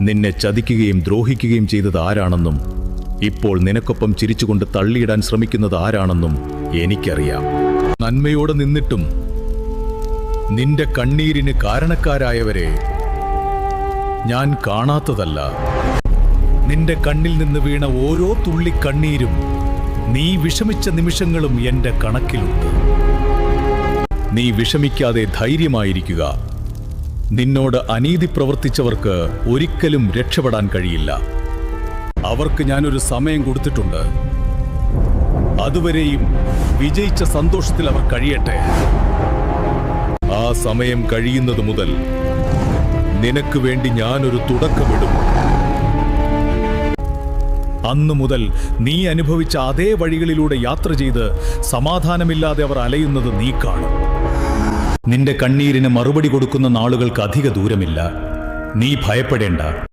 നിന്നെ ചതിക്കുകയും ദ്രോഹിക്കുകയും ചെയ്തത് ആരാണെന്നും ഇപ്പോൾ നിനക്കൊപ്പം ചിരിച്ചുകൊണ്ട് തള്ളിയിടാൻ ശ്രമിക്കുന്നത് ആരാണെന്നും എനിക്കറിയാം. നന്മയോടെ നിന്നിട്ടും നിന്റെ കണ്ണീരിന് കാരണക്കാരായവരെ ഞാൻ കാണാത്തതല്ല. നിന്റെ കണ്ണിൽ നിന്ന് വീണ ഓരോ തുള്ളി കണ്ണീരും, നീ വിഷമിച്ച നിമിഷങ്ങളും എന്റെ കണക്കിലുണ്ട്. നീ വിഷമിക്കാതെ ധൈര്യമായിരിക്കുക. നിന്നോട് അനീതി പ്രവർത്തിച്ചവർക്ക് ഒരിക്കലും രക്ഷപ്പെടാൻ കഴിയില്ല. അവർക്ക് ഞാനൊരു സമയം കൊടുത്തിട്ടുണ്ട്. അതുവരെയും വിജയിച്ച സന്തോഷത്തിൽ അവർ കഴിയട്ടെ. ആ സമയം കഴിയുന്നത് മുതൽ നിനക്ക് വേണ്ടി ഞാനൊരു തുടക്കമിടും. അന്നു മുതൽ നീ അനുഭവിച്ച അതേ വഴികളിലൂടെ യാത്ര ചെയ്ത് സമാധാനമില്ലാതെ അവർ അലയുന്നത് നീ കാണും. നിന്റെ കണ്ണീരിന് മറുപടി കൊടുക്കുന്ന നാളുകൾക്ക് അധിക ദൂരമില്ല. നീ ഭയപ്പെടേണ്ട.